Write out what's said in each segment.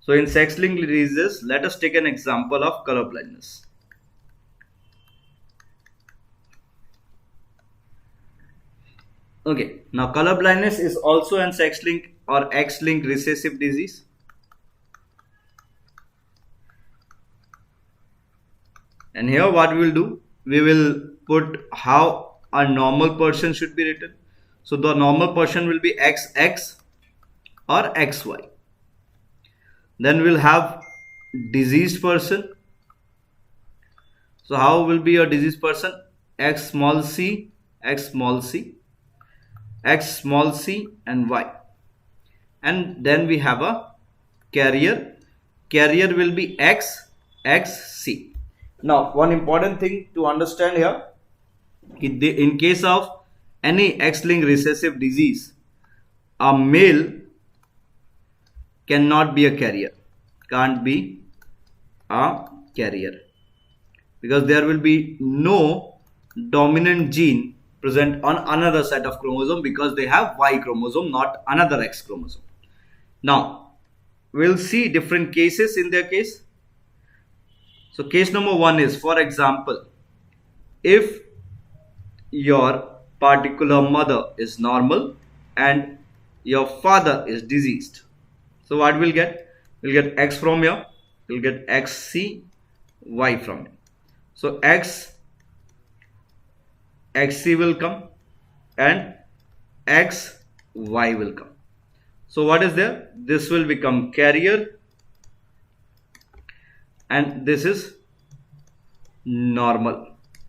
So in sex-linked diseases, let us take an example of color blindness. Okay, now color blindness is also an sex-linked or X-linked recessive disease. And here what we will do, we will put how a normal person should be written. So the normal person will be XX or XY. Then we'll have diseased person. So how will be a diseased person? X small c, X small c, X small c and Y. And then we have a carrier. Carrier will be XXC. Now one important thing to understand here, in case of any X-linked recessive disease, a male cannot be a carrier, can't be a carrier, because there will be no dominant gene present on another set of chromosome, because they have Y chromosome, not another X chromosome. Now we'll see different cases in their case. So case number 1 is, for example, if your particular mother is normal and your father is diseased. So what we'll get? We'll get X from here, we'll get XC, Y from here. So XC will come and XY will come. So what is there? This will become carrier and this is normal.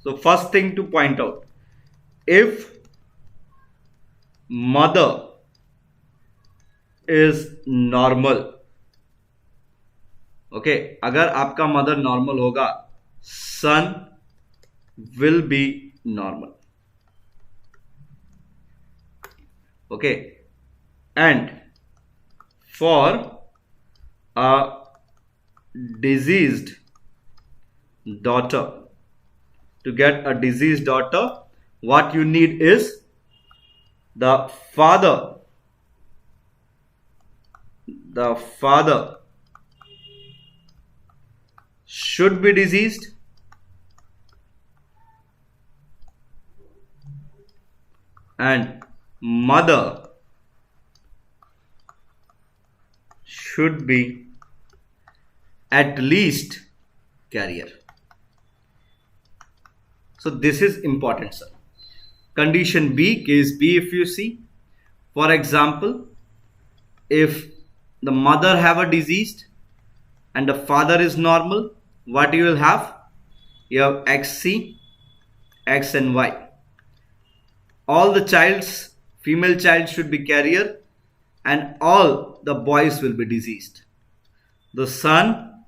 So first thing to point out, if mother is normal, okay, अगर आपका mother normal होगा, son will be normal. Okay, and for a diseased daughter, to get a diseased daughter, what you need is the father should be diseased and mother should be at least carrier. So this is important, sir. Condition B, case B, if you see, for example, if the mother have a disease and the father is normal, what you will have? You have XC, X and Y. All the child's, female child should be carrier and all the boys will be diseased. The son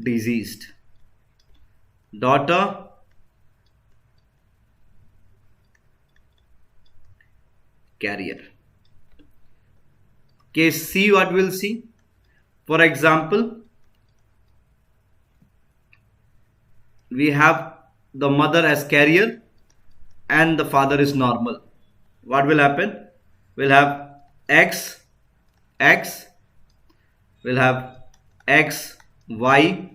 diseased, daughter carrier. Case C, what we'll see? For example, we have the mother as carrier and the father is normal. What will happen? We'll have X, we'll have X, Y,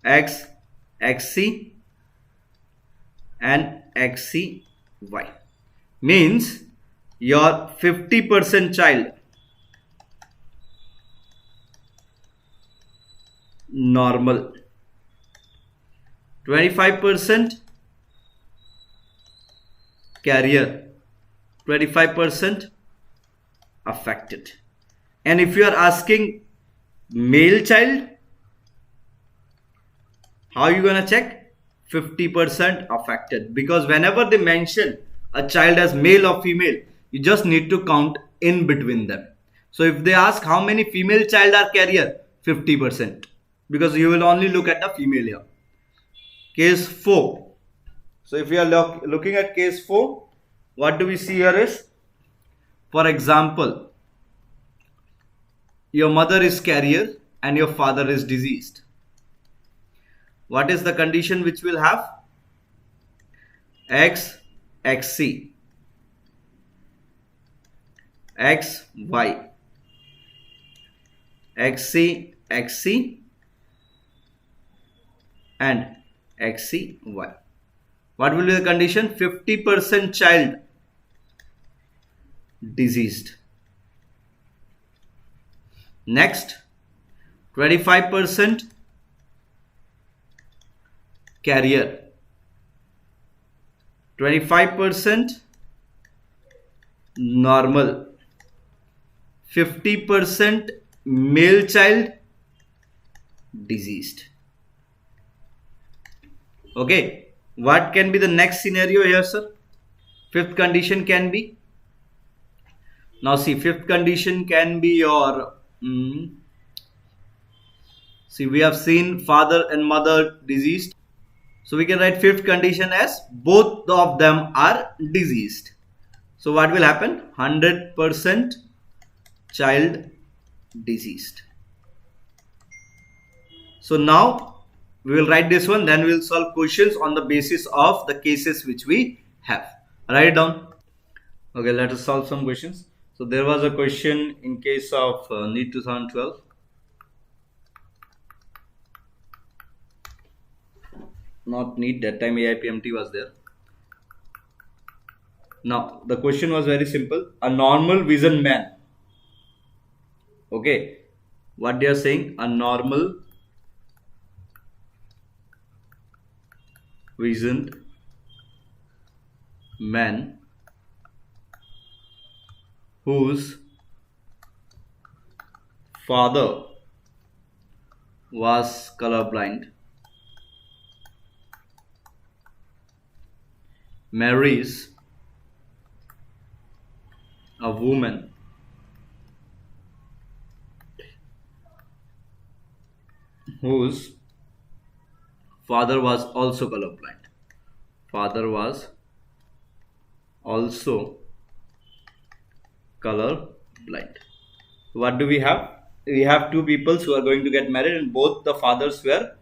X, XC and XC, Y. Means your 50% child normal, 25% carrier, 25% affected. And if you are asking male child, how are you gonna check? 50% affected, because whenever they mention a child as male or female, you just need to count in between them. So if they ask how many female child are carrier, 50%, because you will only look at the female here. Case 4. So if we are looking at case 4, what do we see here is, for example, your mother is carrier and your father is diseased. What is the condition which will have? X, XC, X, Y. XC, XC and XCY. What will be the condition? 50% child diseased. Next, 25% carrier, 25% normal, 50% male child diseased. Okay, what can be the next scenario here, sir? Fifth condition can be, now see, fifth condition can be your see, we have seen father and mother diseased, so we can write fifth condition as both of them are diseased. So what will happen? 100% child diseased. So now we will write this one, then we will solve questions on the basis of the cases which we have. Write it down. Okay, let us solve some questions. So there was a question in case of NEET 2012. Not NEET, that time AIPMT was there. Now the question was very simple. A normal vision man. Okay, what they are saying? A normal visioned man whose father was colorblind marries a woman whose father was also colorblind. Father was also colorblind. What do we have? We have two people who are going to get married and both the fathers were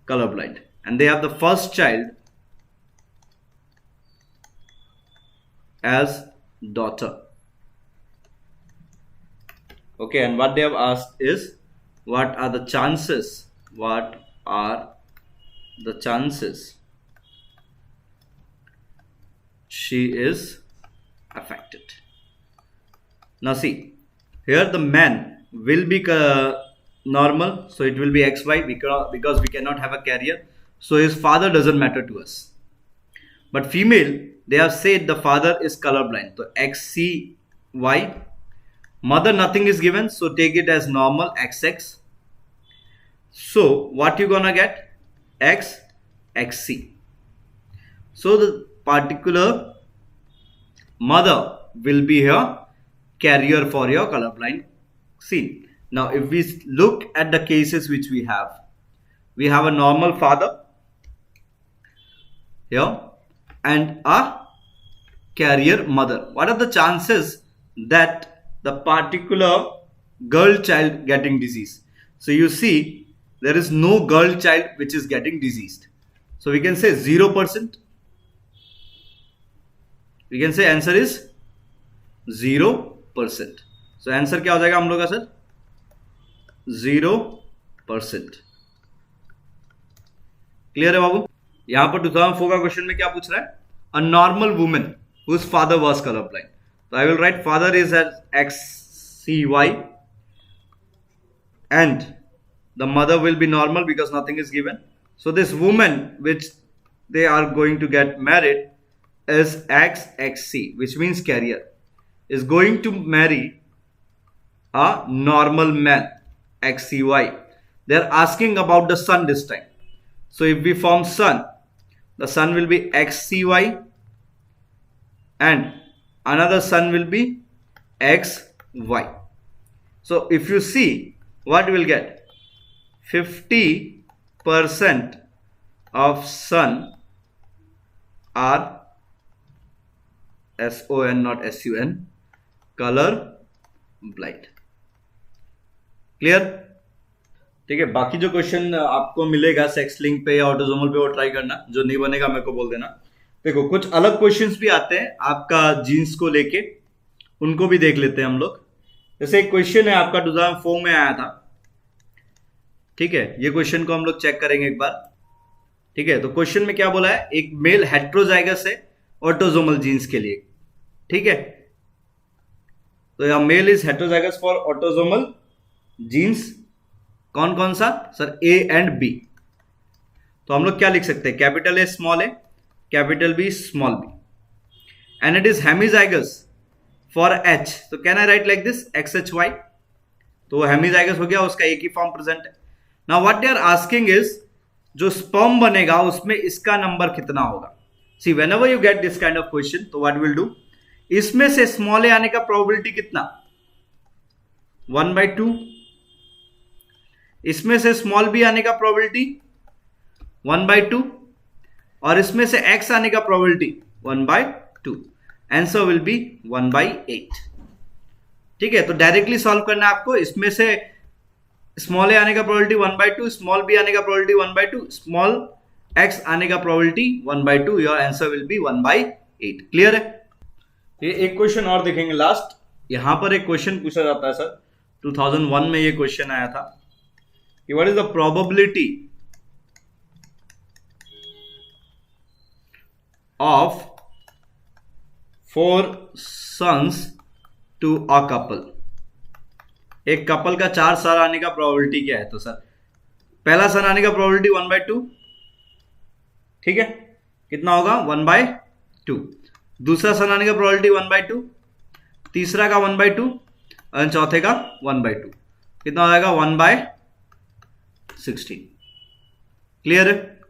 colorblind. And they have the first child as daughter. Okay, and what they have asked is, what are the chances? What are the chances she is affected? Now see, here the man will be normal, so it will be XY because we cannot have a carrier. So his father doesn't matter to us. But female, they have said the father is colorblind. So XCY. Mother, nothing is given, so take it as normal, XX. So what you gonna get? X, XC. So the particular mother will be here carrier for your colorblind scene. Now if we look at the cases which we have a normal father here and a carrier mother. What are the chances that the particular girl child getting disease? So you see, there is no girl child which is getting diseased. So we can say 0%. We can say answer is 0%. So answer क्या हो जाएगा हम लोग का sir? 0%. Clear है बाबू? यहाँ पर 2004 का क्वेश्चन में क्या पूछ रहा है? A normal woman whose father was colorblind. So I will write father is as XCY and the mother will be normal because nothing is given. So this woman which they are going to get married is XXC, which means carrier, is going to marry a normal man, XCY. They are asking about the son this time. So if we form son, the son will be XCY and another son will be XY. So if you see, what we will get? 50% of son are SON, not SUN, color blind. Clear? ठीक है, बाकी जो question आपको मिलेगा sex link पे या autosomal पे वो ट्राई करना, जो नहीं बनेगा मेरे को बोल देना. देखो कुछ अलग क्वेश्चंस भी आते हैं आपका जीन्स को लेके, उनको भी देख लेते हैं हम लोग. जैसे एक क्वेश्चन है आपका 2004 में आया था, ठीक है, ये क्वेश्चन को हम लोग चेक करेंगे एक बार। ठीक है, तो क्वेश्चन में क्या बोला है, एक मेल हेट्रोजाइगस है ऑटोसोमल जीन्स के लिए। ठीक है, तो यह male is heterozygous for autosomal genes, कौन कौन सा सर, ए एंड बी। तो हम लोग क्या लिख सकते हैं, capital A small A, capital B small B, and it is hemizygous for H. तो can I write like this XHY। तो हेमिजाइगस हो गया, उसका एक ही फॉर्म प्रेजेंट है। Now what they are asking is, जो स्पर्म बनेगा उसमें इसका नंबर कितना होगा। See whenever you get this kind of question, तो व्हाट विल डू, इसमें से स्मॉल ए आने का प्रोबेबिलिटी कितना, 1/2। इसमें से स्मॉल बी आने का प्रोबेबिलिटी 1/2, और इसमें से एक्स आने का प्रोबेबिलिटी 1/2। Answer will be 1/8। ठीक है, तो डायरेक्टली सॉल्व करना है आपको। इसमें से स्मॉल ए आने का प्रोबेबिलिटी 1/2, स्मॉल बी आने का प्रोबेबिलिटी 1/2, स्मॉल एक्स आने का probability 1/2। Your answer will be 1/8। Clear है। ये एक क्वेश्चन और देखेंगे लास्ट। यहां पर एक क्वेश्चन पूछा जाता है सर, 2001 में ये क्वेश्चन आया था कि what is the probability of 4 sons to a couple। एक कपल का 4 सन आने का प्रोबेबिलिटी क्या है, तो सर पहला सन आने का प्रोबेबिलिटी 1/2। ठीक है, कितना होगा 1/2। दूसरा सन आने का प्रोबेबिलिटी 1/2, तीसरा का 1/2 और चौथे का 1/2, कितना हो जाएगा 1/16। क्लियर है।